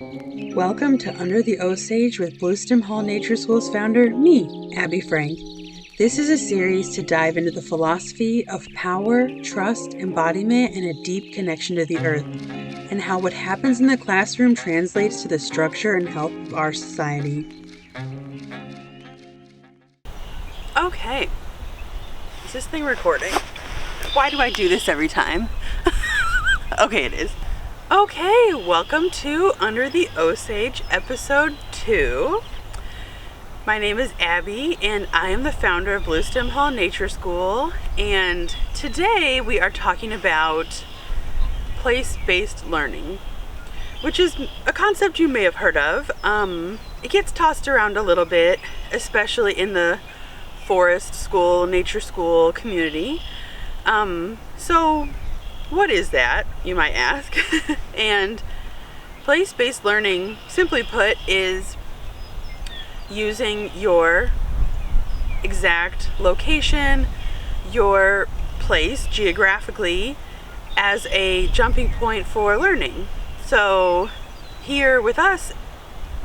Welcome to Under the Osage with Bluestem Hall Nature School's founder, me, Abby Frank. This is a series to dive into the philosophy of power, trust, embodiment, and a deep connection to the earth, and how what happens in the classroom translates to the structure and health of our society. Okay, is this thing recording? Why do I do this every time? Okay, it is. Okay, welcome to Under the Osage, episode 2. My name is Abby, and I am the founder of Bluestem Hall Nature School, and today we are talking about place-based learning, which is a concept you may have heard of. It gets tossed around a little bit, especially in the forest school, nature school community. So what is that, you might ask? And place-based learning, simply put, is using your exact location, your place geographically, as a jumping point for learning. So here with us,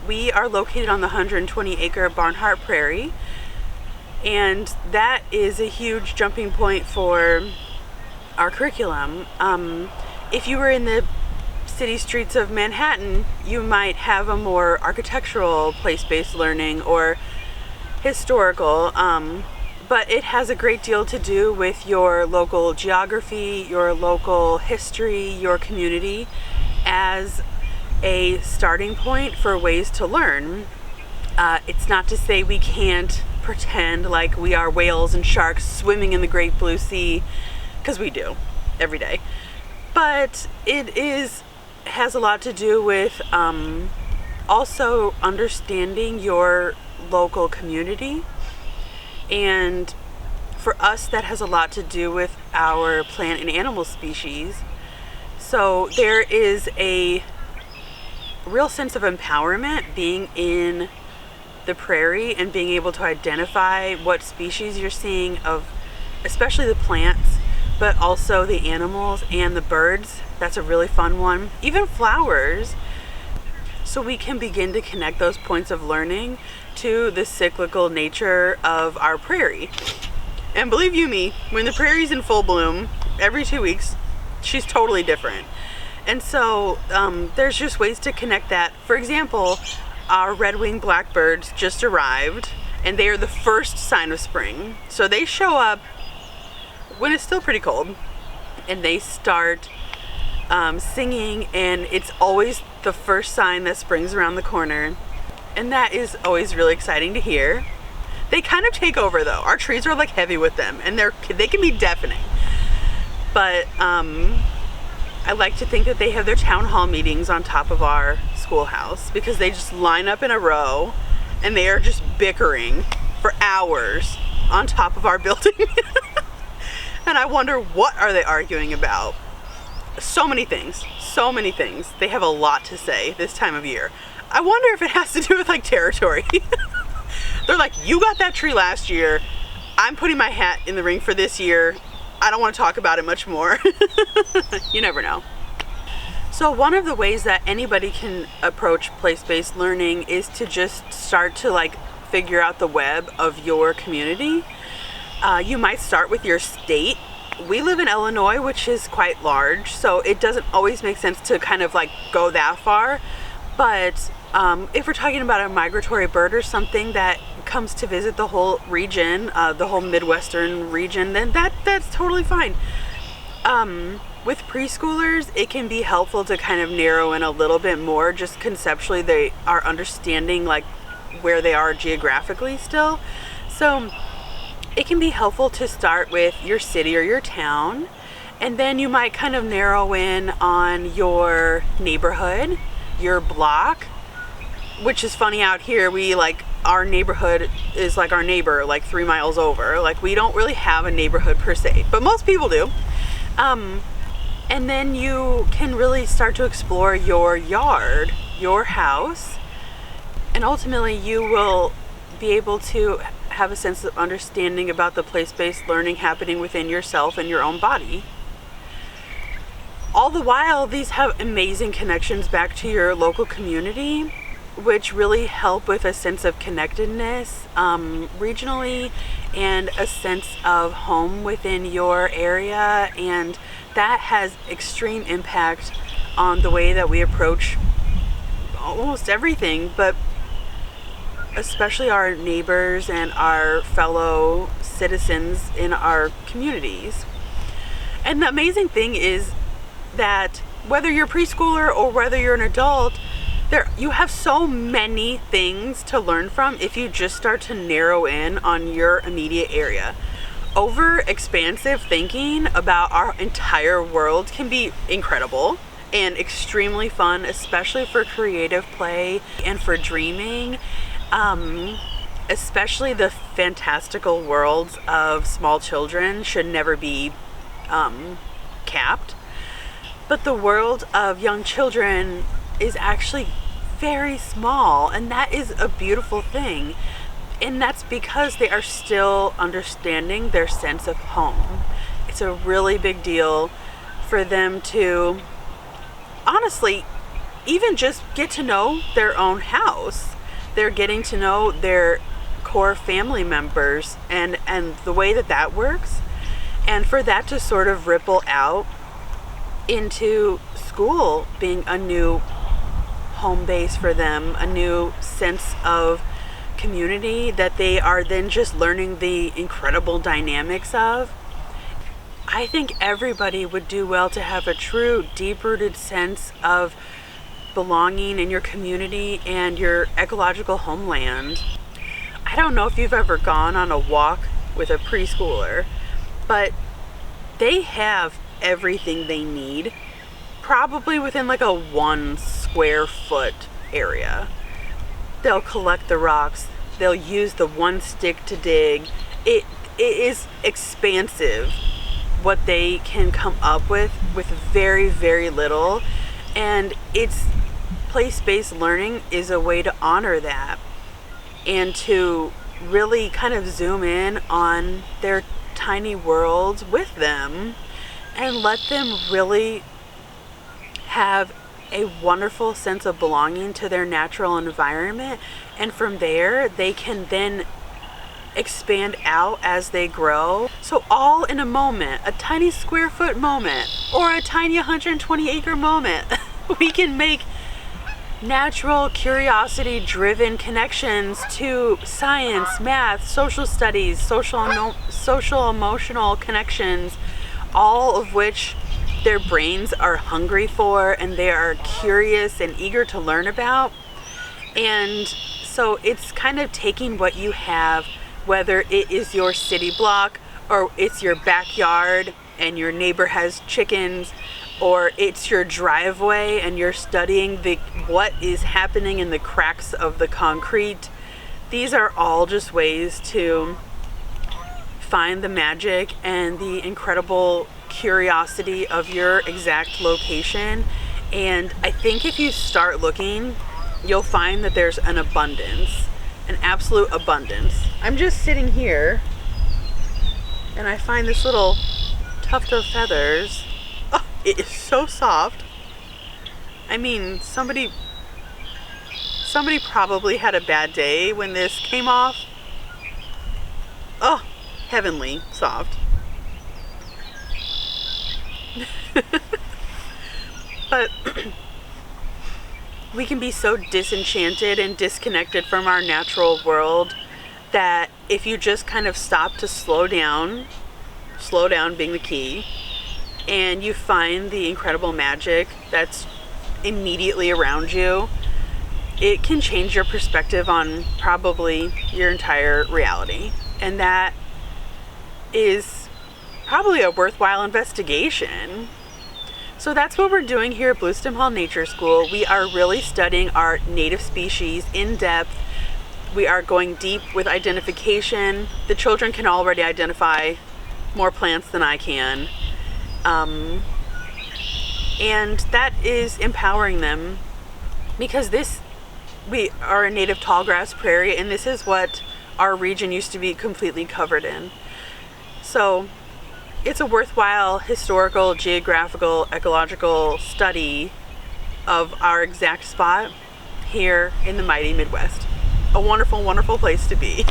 we are located on the 120-acre Barnhart Prairie, and that is a huge jumping point for our curriculum. If you were in the city streets of Manhattan, you might have a more architectural place-based learning or historical, but it has a great deal to do with your local geography, your local history, your community as a starting point for ways to learn. It's not to say we can't pretend like we are whales and sharks swimming in the great blue sea, because we do every day, but it has a lot to do with also understanding your local community, and for us that has a lot to do with our plant and animal species. So there is a real sense of empowerment being in the prairie and being able to identify what species you're seeing of, especially the plants, but also the animals and the birds. That's a really fun one. Even flowers. So we can begin to connect those points of learning to the cyclical nature of our prairie. And believe you me, when the prairie's in full bloom, every 2 weeks, she's totally different. And so there's just ways to connect that. For example, our red-winged blackbirds just arrived, and they are the first sign of spring. So they show up when it's still pretty cold, and they start singing, and it's always the first sign that spring's around the corner, and that is always really exciting to hear. They kind of take over though. Our trees are like heavy with them, and they can be deafening, but I like to think that they have their town hall meetings on top of our schoolhouse, because they just line up in a row and they are just bickering for hours on top of our building. And I wonder, what are they arguing about? So many things. They have a lot to say this time of year. I wonder if it has to do with like territory. They're like, you got that tree last year. I'm putting my hat in the ring for this year. I don't want to talk about it much more. You never know. So one of the ways that anybody can approach place-based learning is to just start to like figure out the web of your community. You might start with your state. We live in Illinois, which is quite large, so it doesn't always make sense to kind of like go that far. But if we're talking about a migratory bird or something that comes to visit the whole region, the whole Midwestern region, then that's totally fine. With preschoolers, it can be helpful to kind of narrow in a little bit more, just conceptually they are understanding like where they are geographically still. So it can be helpful to start with your city or your town, and then you might kind of narrow in on your neighborhood, your block, which is funny out here. We like, our neighborhood is like our neighbor like 3 miles over. Like we don't really have a neighborhood per se, but most people do. And then you can really start to explore your yard, your house, and ultimately you will be able to have a sense of understanding about the place-based learning happening within yourself and your own body. All the while, these have amazing connections back to your local community, which really help with a sense of connectedness regionally and a sense of home within your area. And that has extreme impact on the way that we approach almost everything, but especially our neighbors and our fellow citizens in our communities. And the amazing thing is that whether you're a preschooler or whether you're an adult, you have so many things to learn from if you just start to narrow in on your immediate area. Over expansive thinking about our entire world can be incredible and extremely fun, especially for creative play and for dreaming. Especially the fantastical worlds of small children should never be capped. But the world of young children is actually very small, and that is a beautiful thing. And that's because they are still understanding their sense of home. It's a really big deal for them to, honestly, even just get to know their own house. They're getting to know their core family members and the way that works. And for that to sort of ripple out into school being a new home base for them, a new sense of community that they are then just learning the incredible dynamics of. I think everybody would do well to have a true deep-rooted sense of belonging in your community and your ecological homeland. I don't know if you've ever gone on a walk with a preschooler, but they have everything they need, probably within like a 1 square foot area. They'll collect the rocks, they'll use the one stick to dig. It is expansive what they can come up with very, very little. And it's place-based learning is a way to honor that and to really kind of zoom in on their tiny worlds with them and let them really have a wonderful sense of belonging to their natural environment. And from there, they can then expand out as they grow. So all in a moment, a tiny square foot moment or a tiny 120 acre moment, we can make natural curiosity driven connections to science, math, social studies, social emotional connections, all of which their brains are hungry for and they are curious and eager to learn about. And so it's kind of taking what you have, whether it is your city block or it's your backyard and your neighbor has chickens, or it's your driveway and you're studying what is happening in the cracks of the concrete. These are all just ways to find the magic and the incredible curiosity of your exact location. And I think if you start looking, you'll find that there's an abundance, an absolute abundance. I'm just sitting here and I find this little tuft of feathers. Oh, it is so soft. I mean, somebody probably had a bad day when this came off. Oh, heavenly soft. But we can be so disenchanted and disconnected from our natural world that if you just kind of stop to slow down being the key, and you find the incredible magic that's immediately around you, it can change your perspective on probably your entire reality. And that is probably a worthwhile investigation. So that's what we're doing here at Bluestem Hall Nature School. We are really studying our native species in depth. We are going deep with identification. The children can already identify more plants than I can. And that is empowering them, because we are a native tallgrass prairie, and this is what our region used to be completely covered in. So it's a worthwhile historical, geographical, ecological study of our exact spot here in the mighty Midwest. A wonderful, wonderful place to be.